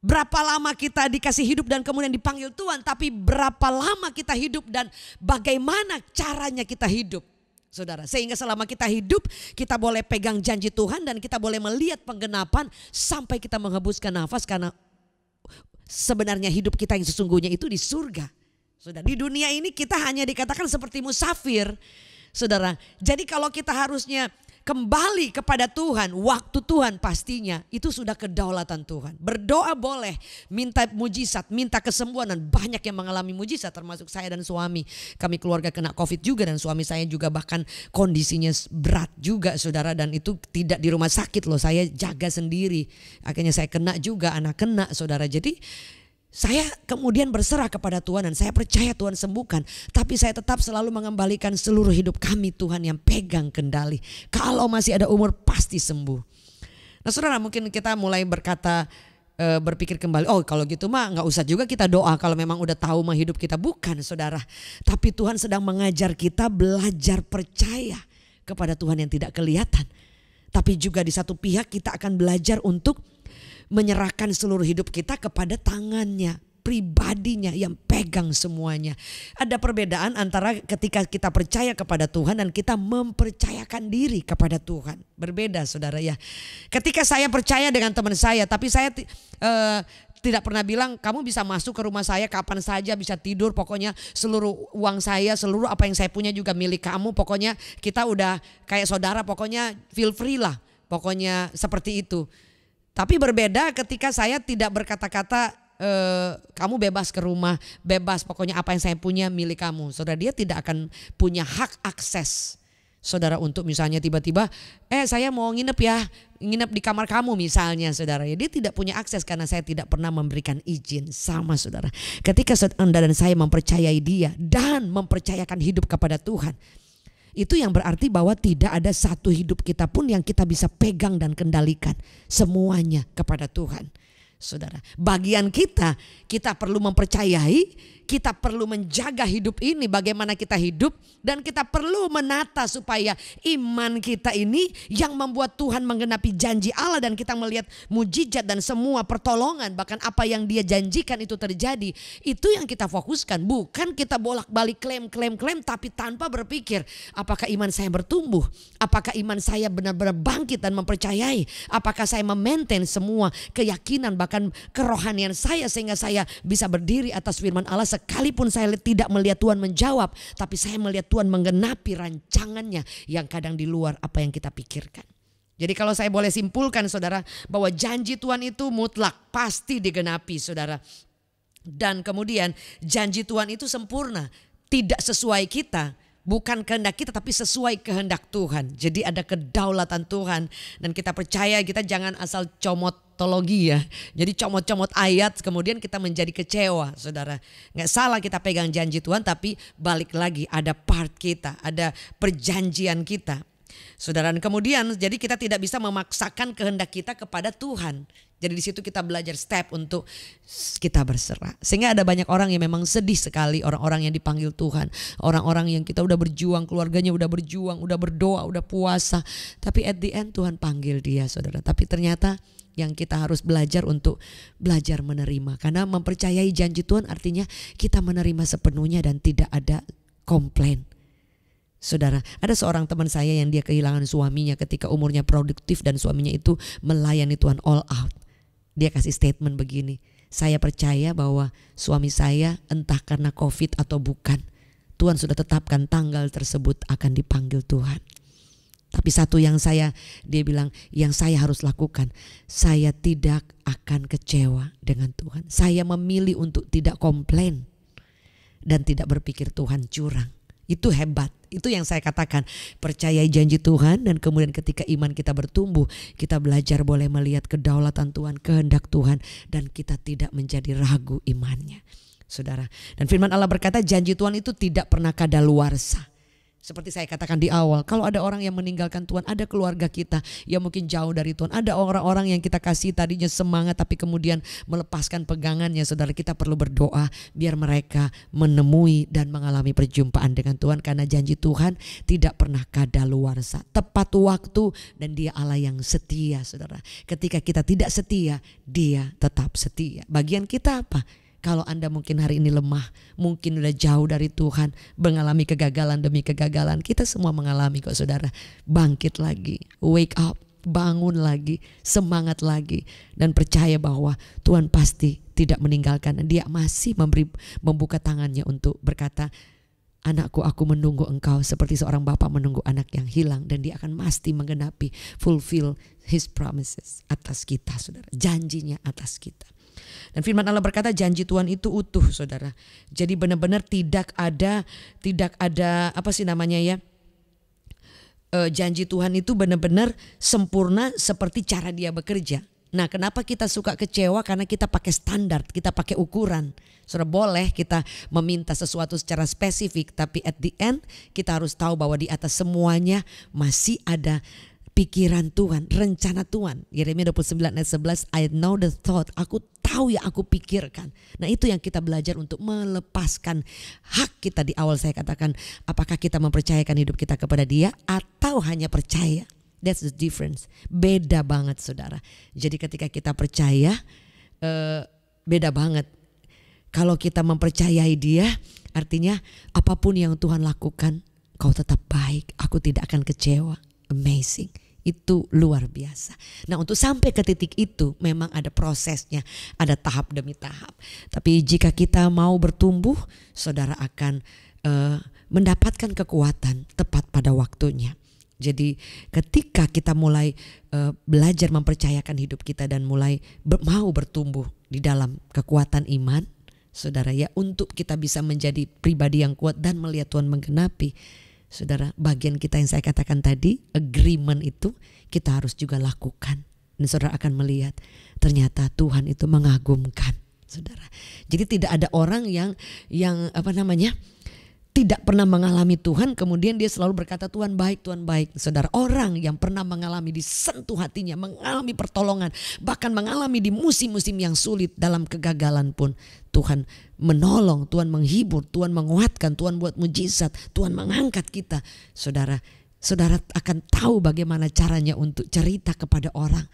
berapa lama kita dikasih hidup dan kemudian dipanggil Tuhan, tapi berapa lama kita hidup dan bagaimana caranya kita hidup. Saudara, sehingga selama kita hidup kita boleh pegang janji Tuhan dan kita boleh melihat penggenapan sampai kita menghembuskan nafas, karena sebenarnya hidup kita yang sesungguhnya itu di surga. Saudara, di dunia ini kita hanya dikatakan seperti musafir. Saudara, jadi kalau kita harusnya kembali kepada Tuhan, waktu Tuhan pastinya itu sudah kedaulatan Tuhan. Berdoa boleh, minta mujizat, minta kesembuhan, dan banyak yang mengalami mujizat termasuk saya dan suami. Kami keluarga kena COVID juga dan suami saya juga bahkan kondisinya berat juga saudara, dan itu tidak di rumah sakit loh, saya jaga sendiri. Akhirnya saya kena juga, anak kena saudara. Jadi saya kemudian berserah kepada Tuhan dan saya percaya Tuhan sembuhkan. Tapi saya tetap selalu mengembalikan seluruh hidup kami Tuhan yang pegang kendali. Kalau masih ada umur pasti sembuh. Nah saudara, mungkin kita mulai berpikir kembali, oh kalau gitu mah gak usah juga kita doa kalau memang udah tahu mah hidup kita. Bukan saudara. Tapi Tuhan sedang mengajar kita belajar percaya kepada Tuhan yang tidak kelihatan. Tapi juga di satu pihak kita akan belajar untuk menyerahkan seluruh hidup kita kepada tangannya, pribadinya yang pegang semuanya. Ada perbedaan antara ketika kita percaya kepada Tuhan dan kita mempercayakan diri kepada Tuhan. Berbeda saudara ya. Ketika saya percaya dengan teman saya, tapi saya tidak pernah bilang kamu bisa masuk ke rumah saya kapan saja, bisa tidur, pokoknya seluruh uang saya, seluruh apa yang saya punya juga milik kamu, pokoknya kita udah kayak saudara, pokoknya feel free lah, pokoknya seperti itu. Tapi berbeda ketika saya tidak berkata-kata kamu bebas ke rumah, bebas pokoknya apa yang saya punya milik kamu. Saudara, dia tidak akan punya hak akses. Saudara, untuk misalnya tiba-tiba saya mau nginep ya, nginep di kamar kamu misalnya saudara. Ya, dia tidak punya akses karena saya tidak pernah memberikan izin. Sama saudara, ketika Anda dan saya mempercayai dia dan mempercayakan hidup kepada Tuhan, itu yang berarti bahwa tidak ada satu hidup kita pun yang kita bisa pegang dan kendalikan. Semuanya kepada Tuhan. Saudara, bagian kita perlu mempercayai, kita perlu menjaga hidup ini, bagaimana kita hidup, dan kita perlu menata supaya iman kita ini yang membuat Tuhan menggenapi janji Allah dan kita melihat mujizat dan semua pertolongan, bahkan apa yang Dia janjikan itu terjadi. Itu yang kita fokuskan, bukan kita bolak-balik klaim tapi tanpa berpikir apakah iman saya bertumbuh, apakah iman saya benar-benar bangkit dan mempercayai, apakah saya memaintain semua keyakinan bahkan kerohanian saya sehingga saya bisa berdiri atas firman Allah. Sekalipun saya tidak melihat Tuhan menjawab, tapi saya melihat Tuhan menggenapi rancangannya yang kadang di luar apa yang kita pikirkan. Jadi kalau saya boleh simpulkan saudara, bahwa janji Tuhan itu mutlak, pasti digenapi saudara. Dan kemudian janji Tuhan itu sempurna, tidak sesuai kita. Bukan kehendak kita tapi sesuai kehendak Tuhan. Jadi ada kedaulatan Tuhan. Dan kita percaya, kita jangan asal comotologi ya. Jadi comot-comot ayat kemudian kita menjadi kecewa saudara. Nggak salah kita pegang janji Tuhan, tapi balik lagi ada part kita, ada perjanjian kita. Saudara, dan kemudian jadi kita tidak bisa memaksakan kehendak kita kepada Tuhan. Jadi di situ kita belajar step untuk kita berserah. Sehingga ada banyak orang yang memang sedih sekali, orang-orang yang dipanggil Tuhan. Orang-orang yang kita udah berjuang, keluarganya udah berjuang, udah berdoa, udah puasa. Tapi at the end Tuhan panggil dia saudara. Tapi ternyata yang kita harus belajar untuk belajar menerima. Karena mempercayai janji Tuhan artinya kita menerima sepenuhnya dan tidak ada komplain. Saudara, ada seorang teman saya yang dia kehilangan suaminya ketika umurnya produktif dan suaminya itu melayani Tuhan all out. Dia kasih statement begini, saya percaya bahwa suami saya entah karena COVID atau bukan, Tuhan sudah tetapkan tanggal tersebut akan dipanggil Tuhan. Tapi satu yang dia bilang, yang saya harus lakukan, saya tidak akan kecewa dengan Tuhan. Saya memilih untuk tidak komplain dan tidak berpikir Tuhan curang. Itu hebat, itu yang saya katakan, percayai janji Tuhan dan kemudian ketika iman kita bertumbuh, kita belajar boleh melihat kedaulatan Tuhan, kehendak Tuhan dan kita tidak menjadi ragu imannya. Saudara, dan firman Allah berkata janji Tuhan itu tidak pernah kadaluarsa. Seperti saya katakan di awal, kalau ada orang yang meninggalkan Tuhan, ada keluarga kita yang mungkin jauh dari Tuhan, ada orang-orang yang kita kasih tadinya semangat tapi kemudian melepaskan pegangannya. Saudara, kita perlu berdoa biar mereka menemui dan mengalami perjumpaan dengan Tuhan, karena janji Tuhan tidak pernah kadaluarsa, tepat waktu, dan Dia Allah yang setia. Saudara, ketika kita tidak setia, Dia tetap setia. Bagian kita apa? Kalau Anda mungkin hari ini lemah, mungkin udah jauh dari Tuhan, mengalami kegagalan demi kegagalan. Kita semua mengalami kok saudara. Bangkit lagi, wake up, bangun lagi, semangat lagi. Dan percaya bahwa Tuhan pasti tidak meninggalkan. Dia masih membuka tangannya untuk berkata, anakku, aku menunggu engkau seperti seorang bapak menunggu anak yang hilang. Dan Dia akan pasti menggenapi, fulfill His promises atas kita saudara. Janjinya atas kita. Dan firman Allah berkata janji Tuhan itu utuh saudara. Jadi benar-benar tidak ada janji Tuhan itu benar-benar sempurna seperti cara Dia bekerja. Nah, kenapa kita suka kecewa? Karena kita pakai standar, kita pakai ukuran. Saudara, boleh kita meminta sesuatu secara spesifik, tapi at the end kita harus tahu bahwa di atas semuanya masih ada pikiran Tuhan, rencana Tuhan. Yeremia 29 ayat 11, I know the thought, aku tahu yang aku pikirkan. Nah, itu yang kita belajar untuk melepaskan hak kita. Di awal saya katakan, apakah kita mempercayakan hidup kita kepada Dia atau hanya percaya? That's the difference. Beda banget saudara. Jadi ketika kita percaya, beda banget. Kalau kita mempercayai Dia, artinya apapun yang Tuhan lakukan, kau tetap baik, aku tidak akan kecewa. Amazing. Itu luar biasa. Nah, untuk sampai ke titik itu memang ada prosesnya, ada tahap demi tahap. Tapi jika kita mau bertumbuh, saudara akan mendapatkan kekuatan tepat pada waktunya. Jadi ketika kita mulai belajar mempercayakan hidup kita dan mulai mau bertumbuh di dalam kekuatan iman, saudara ya, untuk kita bisa menjadi pribadi yang kuat dan melihat Tuhan menggenapi. Saudara, bagian kita yang saya katakan tadi, agreement itu kita harus juga lakukan. Dan saudara akan melihat ternyata Tuhan itu mengagumkan, saudara. Jadi tidak ada orang yang tidak pernah mengalami Tuhan, kemudian dia selalu berkata Tuhan baik, Tuhan baik. Saudara, orang yang pernah mengalami, disentuh hatinya, mengalami pertolongan, bahkan mengalami di musim-musim yang sulit, dalam kegagalan pun Tuhan menolong, Tuhan menghibur, Tuhan menguatkan, Tuhan buat mujizat, Tuhan mengangkat kita. Saudara akan tahu bagaimana caranya untuk cerita kepada orang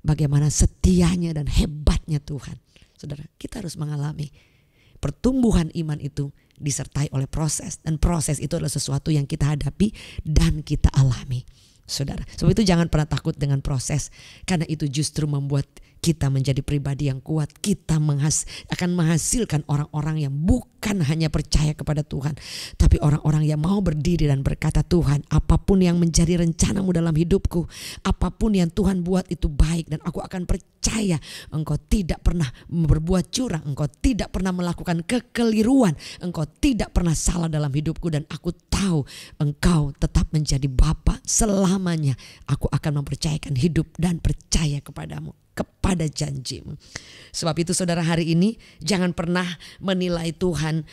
bagaimana setianya dan hebatnya Tuhan. Saudara, kita harus mengalami pertumbuhan iman itu disertai oleh proses, dan proses itu adalah sesuatu yang kita hadapi dan kita alami. Saudara, sebab itu jangan pernah takut dengan proses, karena itu justru membuat kita menjadi pribadi yang kuat. Kita akan menghasilkan orang-orang yang bukan hanya percaya kepada Tuhan, tapi orang-orang yang mau berdiri dan berkata, Tuhan, apapun yang menjadi rencanamu dalam hidupku, apapun yang Tuhan buat itu baik, dan aku akan percaya Engkau tidak pernah berbuat curang, Engkau tidak pernah melakukan kekeliruan, Engkau tidak pernah salah dalam hidupku, dan aku tahu Engkau tetap menjadi Bapa selamanya. Aku akan mempercayakan hidup dan percaya kepadamu, kepada janjimu. Sebab itu saudara, hari ini jangan pernah menilai Tuhan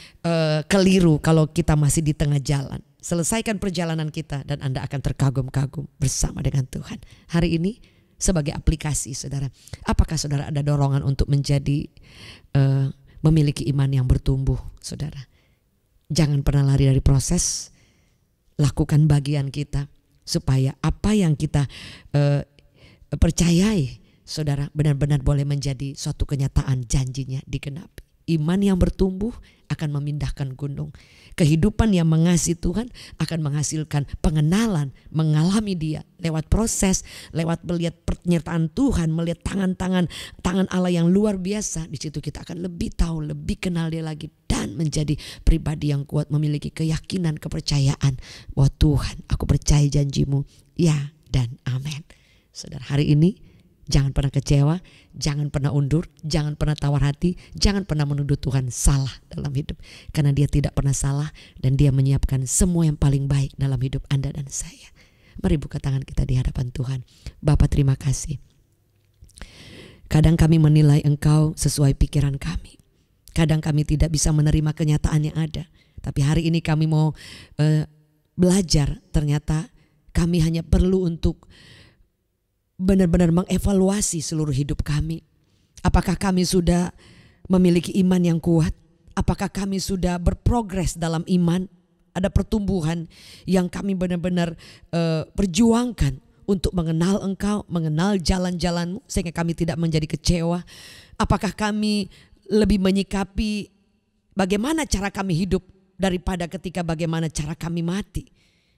keliru kalau kita masih di tengah jalan. Selesaikan perjalanan kita dan Anda akan terkagum-kagum bersama dengan Tuhan. Hari ini sebagai aplikasi saudara, apakah saudara ada dorongan untuk menjadi memiliki iman yang bertumbuh saudara? Jangan pernah lari dari proses. Lakukan bagian kita supaya apa yang kita percayai saudara benar-benar boleh menjadi suatu kenyataan, janjinya digenapi. Iman yang bertumbuh akan memindahkan gunung. Kehidupan yang mengasihi Tuhan akan menghasilkan pengenalan, mengalami Dia lewat proses, lewat melihat penyertaan Tuhan, melihat tangan Allah yang luar biasa. Di situ kita akan lebih tahu, lebih kenal Dia lagi, dan menjadi pribadi yang kuat, memiliki keyakinan, kepercayaan bahwa Tuhan, aku percaya janjimu, ya dan amin. Saudara, hari ini jangan pernah kecewa, jangan pernah undur, jangan pernah tawar hati, jangan pernah menuduh Tuhan salah dalam hidup. Karena Dia tidak pernah salah dan Dia menyiapkan semua yang paling baik dalam hidup Anda dan saya. Mari buka tangan kita di hadapan Tuhan. Bapa, terima kasih. Kadang kami menilai Engkau sesuai pikiran kami. Kadang kami tidak bisa menerima kenyataan yang ada. Tapi hari ini kami mau belajar, ternyata kami hanya perlu untuk benar-benar mengevaluasi seluruh hidup kami. Apakah kami sudah memiliki iman yang kuat? Apakah kami sudah berprogres dalam iman? Ada pertumbuhan yang kami benar-benar perjuangkan untuk mengenal Engkau, mengenal jalan-jalan-Mu, sehingga kami tidak menjadi kecewa. Apakah kami lebih menyikapi bagaimana cara kami hidup daripada ketika bagaimana cara kami mati?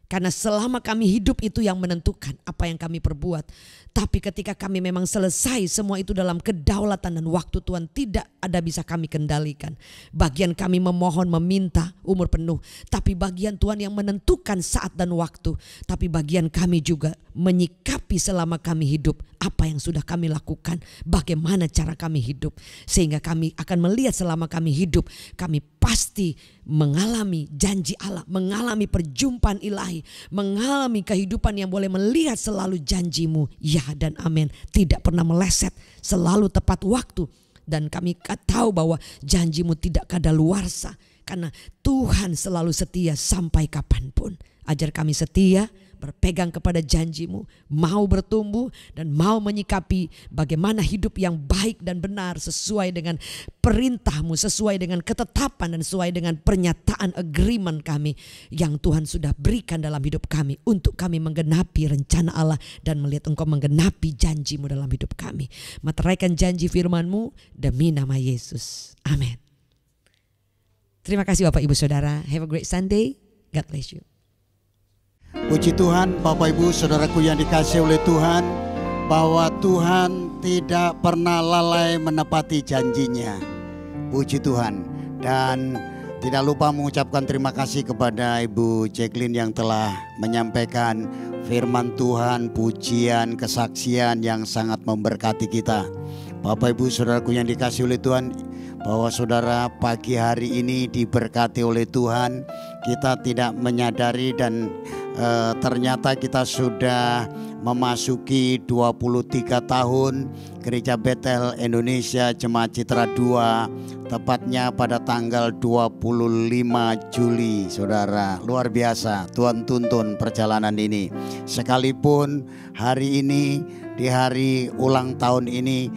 Karena selama kami hidup itu yang menentukan apa yang kami perbuat. Tapi ketika kami memang selesai semua itu dalam kedaulatan dan waktu Tuhan, tidak ada bisa kami kendalikan. Bagian kami memohon, meminta umur penuh. Tapi bagian Tuhan yang menentukan saat dan waktu. Tapi bagian kami juga menyikapi selama kami hidup apa yang sudah kami lakukan, bagaimana cara kami hidup. Sehingga kami akan melihat selama kami hidup, kami pasti mengalami janji Allah, mengalami perjumpaan ilahi, mengalami kehidupan yang boleh melihat selalu janji-Mu, ya dan amin, tidak pernah meleset, selalu tepat waktu. Dan kami tahu bahwa janji-Mu tidak kadaluarsa, karena Tuhan selalu setia sampai kapanpun. Ajar kami setia, berpegang kepada janji-Mu, mau bertumbuh dan mau menyikapi bagaimana hidup yang baik dan benar sesuai dengan perintah-Mu, sesuai dengan ketetapan dan sesuai dengan pernyataan agreement kami yang Tuhan sudah berikan dalam hidup kami, untuk kami menggenapi rencana Allah dan melihat Engkau menggenapi janji-Mu dalam hidup kami. Meteraikan janji firman-Mu demi nama Yesus. Amin. Terima kasih Bapak Ibu Saudara. Have a great Sunday. God bless you. Puji Tuhan, Bapak Ibu Saudaraku yang dikasihi oleh Tuhan, bahwa Tuhan tidak pernah lalai menepati janjinya. Puji Tuhan. Dan tidak lupa mengucapkan terima kasih kepada Ibu Jacqueline yang telah menyampaikan firman Tuhan, pujian, kesaksian yang sangat memberkati kita. Bapak Ibu Saudaraku yang dikasihi oleh Tuhan, bahwa saudara pagi hari ini diberkati oleh Tuhan. Kita tidak menyadari dan ternyata kita sudah memasuki 23 tahun Gereja Betel Indonesia Jemaat Citra 2, tepatnya pada tanggal 25 Juli. Saudara, luar biasa, Tuhan tuntun perjalanan ini. Sekalipun hari ini, di hari ulang tahun ini,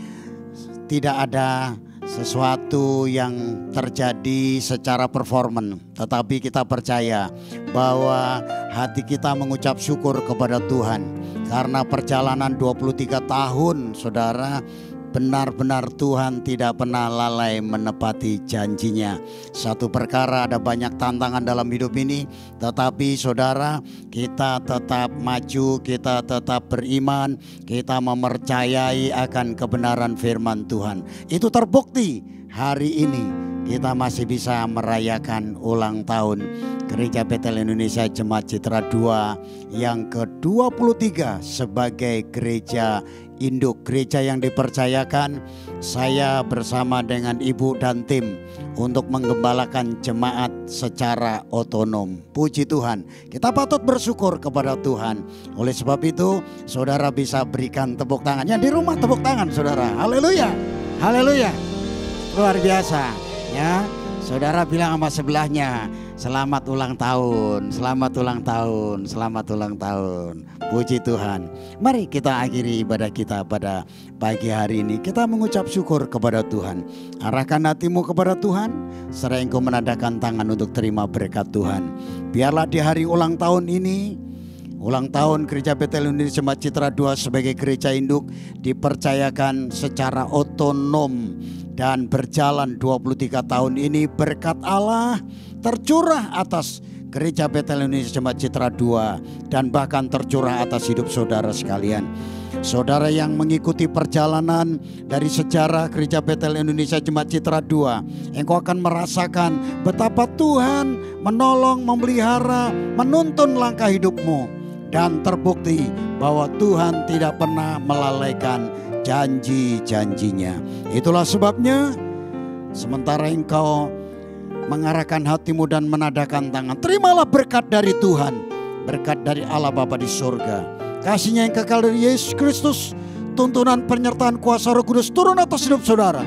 tidak ada sesuatu yang terjadi secara performan, tetapi kita percaya bahwa hati kita mengucap syukur kepada Tuhan karena perjalanan 23 tahun, saudara, benar-benar Tuhan tidak pernah lalai menepati janjinya. Satu perkara, ada banyak tantangan dalam hidup ini, tetapi saudara, kita tetap maju, kita tetap beriman, kita mempercayai akan kebenaran firman Tuhan. Itu terbukti hari ini kita masih bisa merayakan ulang tahun Gereja Betel Indonesia Jemaat Citra 2 yang ke-23 sebagai gereja induk, gereja yang dipercayakan saya bersama dengan ibu dan tim untuk menggembalakan jemaat secara otonom. Puji Tuhan, kita patut bersyukur kepada Tuhan. Oleh sebab itu, saudara bisa berikan tepuk tangan. Yang di rumah tepuk tangan, saudara. Haleluya, haleluya, luar biasa ya. Saudara bilang sama sebelahnya, selamat ulang tahun, selamat ulang tahun, selamat ulang tahun. Puji Tuhan. Mari kita akhiri ibadah kita pada pagi hari ini. Kita mengucap syukur kepada Tuhan. Arahkan hatimu kepada Tuhan, serta engkau menadakan tangan untuk terima berkat Tuhan. Biarlah di hari ulang tahun ini, ulang tahun Gereja Betel Indonesia Jemaat Citra 2 sebagai gereja induk dipercayakan secara otonom dan berjalan 23 tahun ini, berkat Allah tercurah atas Gereja Betel Indonesia Jemaat Citra 2 dan bahkan tercurah atas hidup saudara sekalian. Saudara yang mengikuti perjalanan dari sejarah Gereja Betel Indonesia Jemaat Citra 2, engkau akan merasakan betapa Tuhan menolong, memelihara, menuntun langkah hidupmu, dan terbukti bahwa Tuhan tidak pernah melalaikan janji-janjinya. Itulah sebabnya sementara engkau mengarahkan hatimu dan menadakan tangan, terimalah berkat dari Tuhan, berkat dari Allah Bapa di surga, kasihnya yang kekal dari Yesus Kristus, tuntunan penyertaan kuasa Roh Kudus turun atas hidup saudara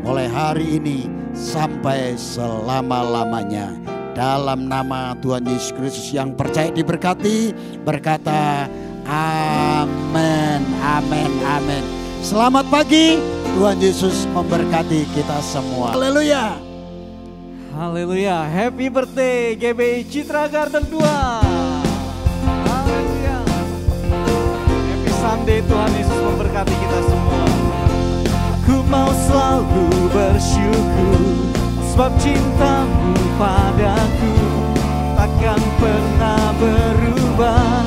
mulai hari ini sampai selama-lamanya. Dalam nama Tuhan Yesus Kristus yang percaya diberkati, berkata amin, amin, amin. Selamat pagi, Tuhan Yesus memberkati kita semua. Haleluya. Haleluya, happy birthday GBI Citra Garden 2. Haleluya. Happy Sunday, Tuhan Yesus memberkati kita semua. Ku mau selalu bersyukur sebab cintamu padaku takkan pernah berubah.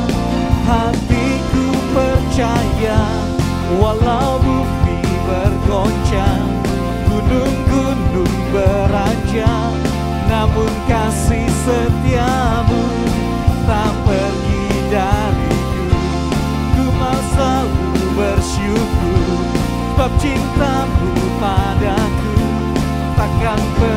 Hatiku percaya walau bumi bergoncang, gunung-gunung beranjak, namun kasih setiamu tak pergi dariku. Ku mau selalu bersyukur sebab cintamu padaku takkan pernah